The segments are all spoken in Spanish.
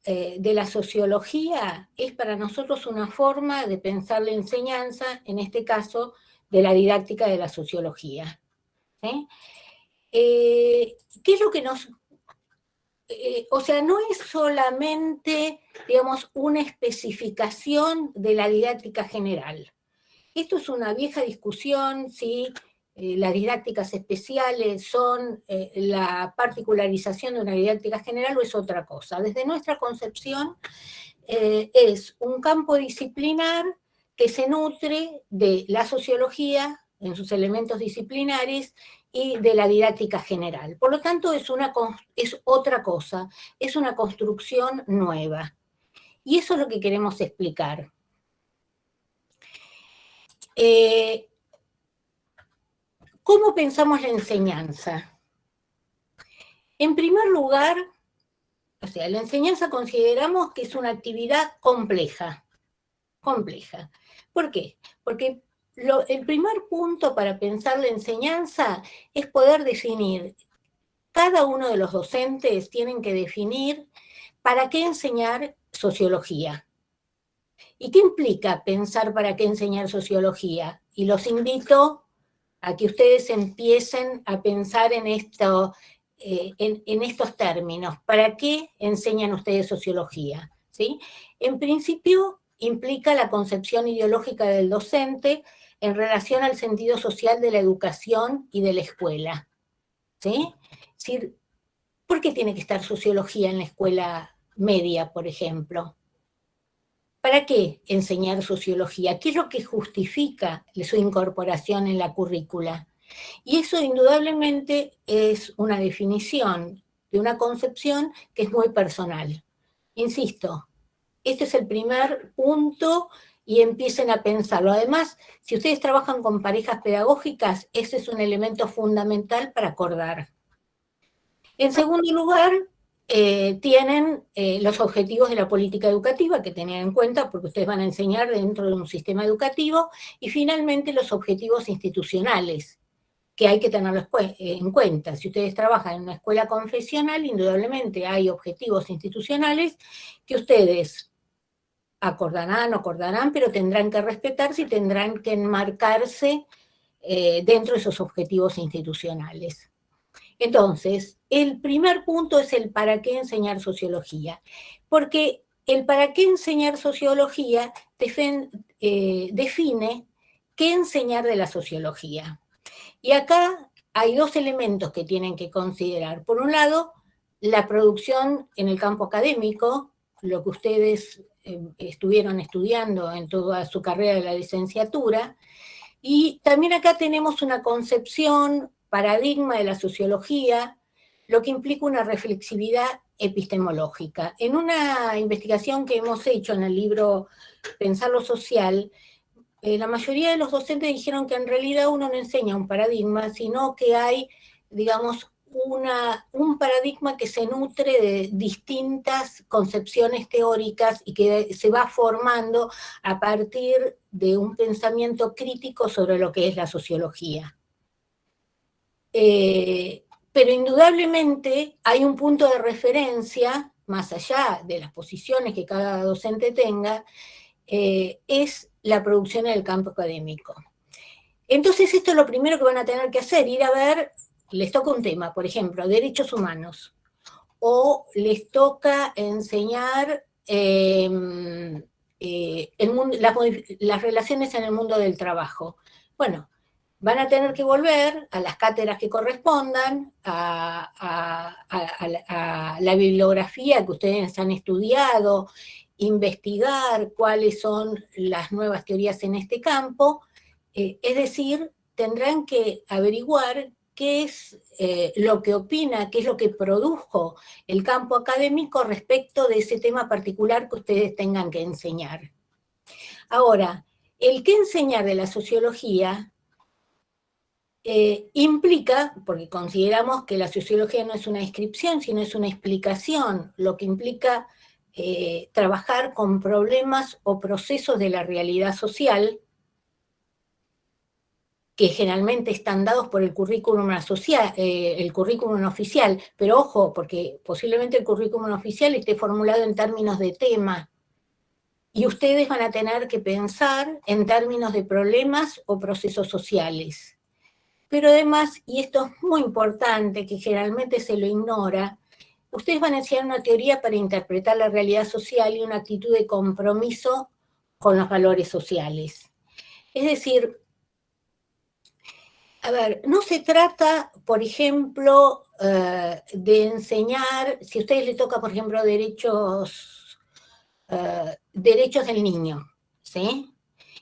de la sociología es para nosotros una forma de pensar la enseñanza, en este caso, de la didáctica de la sociología. ¿Sí? ¿Qué es lo que nos... o sea, no es solamente, digamos, una especificación de la didáctica general. Esto es una vieja discusión, ¿sí? Las didácticas especiales son la particularización de una didáctica general o es otra cosa. Desde nuestra concepción es un campo disciplinar que se nutre de la sociología en sus elementos disciplinares y de la didáctica general. Por lo tanto, es otra cosa, es una construcción nueva. Y eso es lo que queremos explicar. ¿Cómo pensamos la enseñanza? En primer lugar, o sea, la enseñanza consideramos que es una actividad compleja. Compleja. ¿Por qué? Porque el primer punto para pensar la enseñanza es poder definir. Cada uno de los docentes tienen que definir para qué enseñar sociología. ¿Y qué implica pensar para qué enseñar sociología? Y los invito a que ustedes empiecen a pensar en esto, en estos términos. ¿Para qué enseñan ustedes sociología? ¿Sí? En principio, implica la concepción ideológica del docente en relación al sentido social de la educación y de la escuela. ¿Sí? Es decir, ¿por qué tiene que estar sociología en la escuela media, por ejemplo? ¿Para qué enseñar sociología? ¿Qué es lo que justifica su incorporación en la currícula? Y eso indudablemente es una definición de una concepción que es muy personal. Insisto, este es el primer punto y empiecen a pensarlo. Además, si ustedes trabajan con parejas pedagógicas, ese es un elemento fundamental para acordar. En segundo lugar, tienen los objetivos de la política educativa que tener en cuenta porque ustedes van a enseñar dentro de un sistema educativo y finalmente los objetivos institucionales que hay que tenerlos en cuenta. Si ustedes trabajan en una escuela confesional, indudablemente hay objetivos institucionales que ustedes acordarán, pero tendrán que respetarse y tendrán que enmarcarse dentro de esos objetivos institucionales. Entonces, el primer punto es el para qué enseñar sociología, porque el para qué enseñar sociología define qué enseñar de la sociología. Y acá hay dos elementos que tienen que considerar. Por un lado, la producción en el campo académico, lo que ustedes estuvieron estudiando en toda su carrera de la licenciatura, y también acá tenemos una concepción, paradigma de la sociología, lo que implica una reflexividad epistemológica. En una investigación que hemos hecho en el libro Pensar lo Social, la mayoría de los docentes dijeron que en realidad uno no enseña un paradigma, sino que hay, digamos, un paradigma que se nutre de distintas concepciones teóricas y que se va formando a partir de un pensamiento crítico sobre lo que es la sociología. Pero indudablemente hay un punto de referencia, más allá de las posiciones que cada docente tenga, es la producción en el campo académico. Entonces esto es lo primero que van a tener que hacer, ir a ver, les toca un tema, por ejemplo, derechos humanos, o les toca enseñar las relaciones en el mundo del trabajo. Bueno, van a tener que volver a las cátedras que correspondan, a la bibliografía que ustedes han estudiado, investigar cuáles son las nuevas teorías en este campo, es decir, tendrán que averiguar qué es lo que opina, qué es lo que produjo el campo académico respecto de ese tema particular que ustedes tengan que enseñar. Ahora, el qué enseñar de la sociología implica, porque consideramos que la sociología no es una descripción, sino es una explicación, lo que implica trabajar con problemas o procesos de la realidad social. que generalmente están dados por el currículum oficial, pero ojo, porque posiblemente el currículum oficial esté formulado en términos de tema, y ustedes van a tener que pensar en términos de problemas o procesos sociales. Pero además, y esto es muy importante, que generalmente se lo ignora, ustedes van a enseñar una teoría para interpretar la realidad social y una actitud de compromiso con los valores sociales. Es decir, a ver, no se trata, por ejemplo, de enseñar, si a ustedes les toca, por ejemplo, derechos del niño, ¿sí?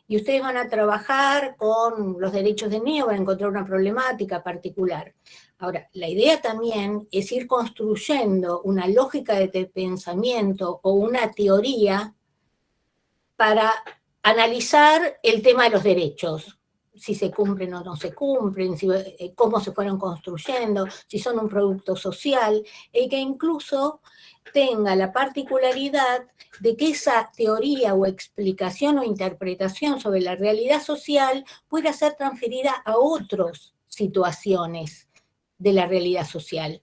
Y ustedes van a trabajar con los derechos del niño, van a encontrar una problemática particular. Ahora, la idea también es ir construyendo una lógica de pensamiento o una teoría para analizar el tema de los derechos, si se cumplen o no se cumplen, cómo se fueron construyendo, si son un producto social, y que incluso tenga la particularidad de que esa teoría o explicación o interpretación sobre la realidad social pueda ser transferida a otras situaciones de la realidad social.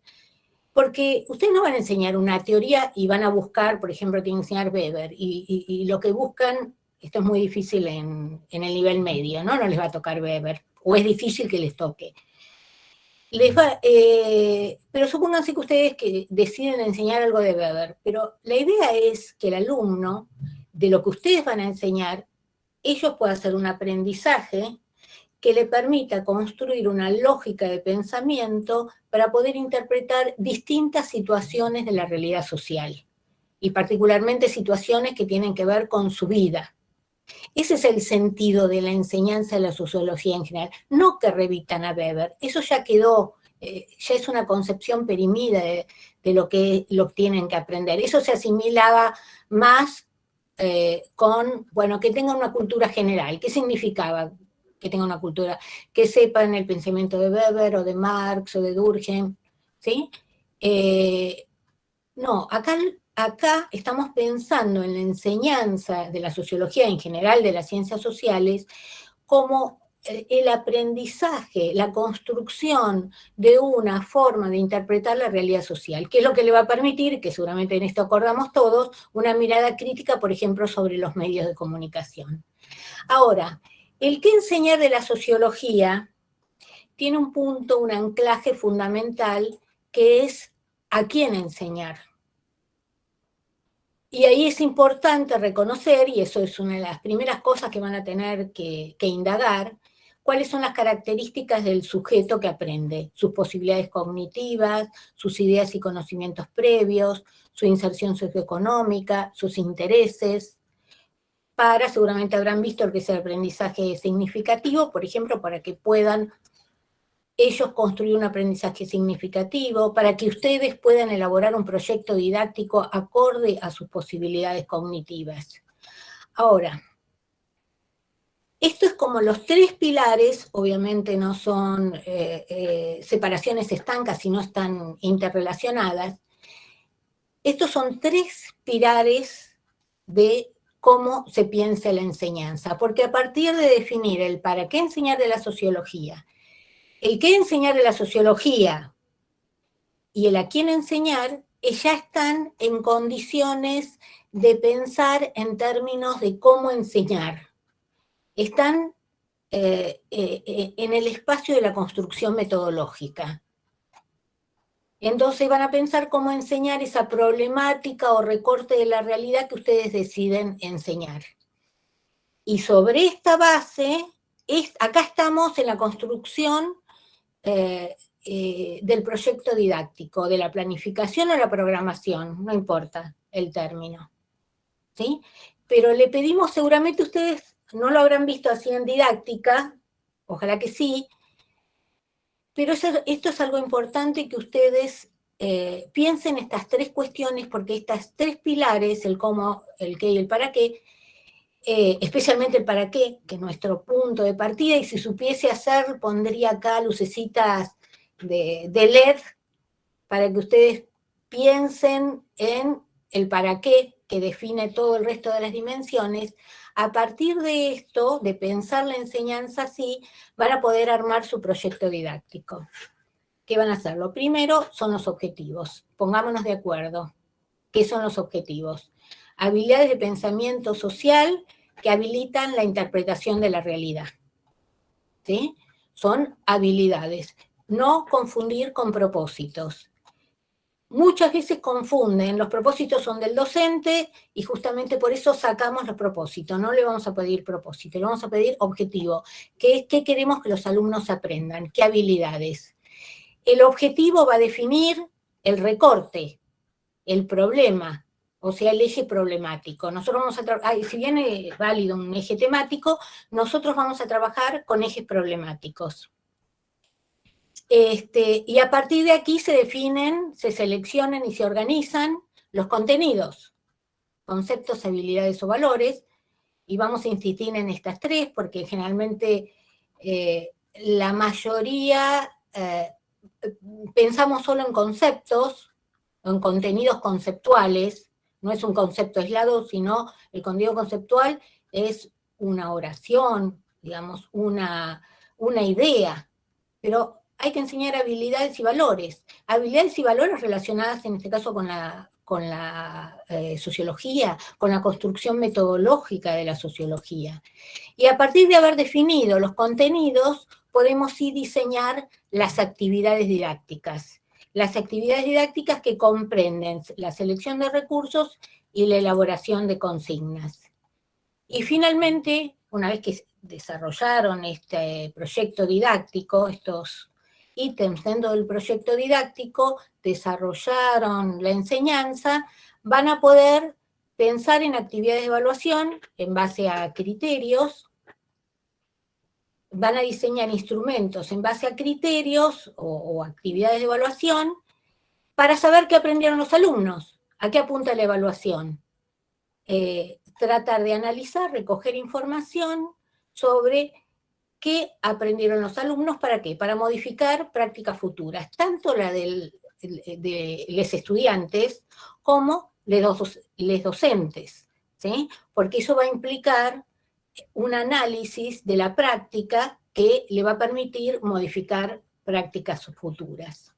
Porque ustedes no van a enseñar una teoría y van a buscar, por ejemplo, tienen que enseñar Weber, y lo que buscan, esto es muy difícil en el nivel medio, ¿no? No les va a tocar Weber, o es difícil que les toque. Pero supónganse que ustedes que deciden enseñar algo de Weber, pero la idea es que el alumno, de lo que ustedes van a enseñar, ellos puedan hacer un aprendizaje que le permita construir una lógica de pensamiento para poder interpretar distintas situaciones de la realidad social, y particularmente situaciones que tienen que ver con su vida. Ese es el sentido de la enseñanza de la sociología en general, no que revitan a Weber, eso ya quedó, ya es una concepción perimida de lo que tienen que aprender. Eso se asimilaba más con, bueno, que tengan una cultura general. ¿Qué significaba que tengan una cultura? Que sepan el pensamiento de Weber o de Marx o de Durkheim, ¿sí? No, acá estamos pensando en la enseñanza de la sociología en general, de las ciencias sociales, como el aprendizaje, la construcción de una forma de interpretar la realidad social, que es lo que le va a permitir, que seguramente en esto acordamos todos, una mirada crítica, por ejemplo, sobre los medios de comunicación. Ahora, el que enseñar de la sociología tiene un punto, un anclaje fundamental, que es a quién enseñar. Y ahí es importante reconocer, y eso es una de las primeras cosas que van a tener que indagar, cuáles son las características del sujeto que aprende, sus posibilidades cognitivas, sus ideas y conocimientos previos, su inserción socioeconómica, sus intereses. Seguramente habrán visto lo que es el aprendizaje significativo, por ejemplo, para que puedan ellos construir un aprendizaje significativo, para que ustedes puedan elaborar un proyecto didáctico acorde a sus posibilidades cognitivas. Ahora, esto es como los tres pilares, obviamente no son separaciones estancas, sino están interrelacionadas. Estos son tres pilares de cómo se piensa la enseñanza, porque a partir de definir el para qué enseñar de la sociología, el qué enseñar de la sociología y el a quién enseñar, ya están en condiciones de pensar en términos de cómo enseñar. Están en el espacio de la construcción metodológica. Entonces van a pensar cómo enseñar esa problemática o recorte de la realidad que ustedes deciden enseñar. Y sobre esta base, acá estamos en la construcción del proyecto didáctico, de la planificación o la programación, no importa el término, ¿sí? Pero le pedimos, seguramente ustedes no lo habrán visto así en didáctica, ojalá que sí, pero esto es algo importante que ustedes piensen estas tres cuestiones, porque estas tres pilares, el cómo, el qué y el para qué, especialmente el para qué, que es nuestro punto de partida, y si supiese hacer, pondría acá lucecitas de LED para que ustedes piensen en el para qué, que define todo el resto de las dimensiones, a partir de esto, de pensar la enseñanza así, van a poder armar su proyecto didáctico. ¿Qué van a hacer? Lo primero son los objetivos. Pongámonos de acuerdo. ¿Qué son los objetivos? Habilidades de pensamiento social que habilitan la interpretación de la realidad. ¿Sí? Son habilidades. No confundir con propósitos. Muchas veces confunden, los propósitos son del docente y justamente por eso sacamos los propósitos, no le vamos a pedir propósito, le vamos a pedir objetivo, ¿qué queremos que los alumnos aprendan? ¿Qué habilidades? El objetivo va a definir el recorte, el problema, o sea, el eje problemático. Nosotros vamos a trabajar, si bien es válido un eje temático, nosotros vamos a trabajar con ejes problemáticos. Y a partir de aquí se definen, se seleccionan y se organizan los contenidos, conceptos, habilidades o valores, y vamos a insistir en estas tres porque generalmente la mayoría pensamos solo en conceptos, en contenidos conceptuales, no es un concepto aislado, sino el contenido conceptual es una oración, digamos, una idea, pero hay que enseñar habilidades y valores relacionadas en este caso con la sociología, con la construcción metodológica de la sociología. Y a partir de haber definido los contenidos, podemos sí diseñar las actividades didácticas. Las actividades didácticas que comprenden la selección de recursos y la elaboración de consignas. Y finalmente, una vez que desarrollaron este proyecto didáctico, estos ítems dentro del proyecto didáctico, desarrollaron la enseñanza, van a poder pensar en actividades de evaluación en base a criterios, van a diseñar instrumentos en base a criterios o actividades de evaluación para saber qué aprendieron los alumnos. ¿A qué apunta la evaluación? Tratar de analizar, recoger información sobre qué aprendieron los alumnos, ¿para qué? Para modificar prácticas futuras, tanto la de los estudiantes como los docentes, ¿sí? Porque eso va a implicar un análisis de la práctica que le va a permitir modificar prácticas futuras.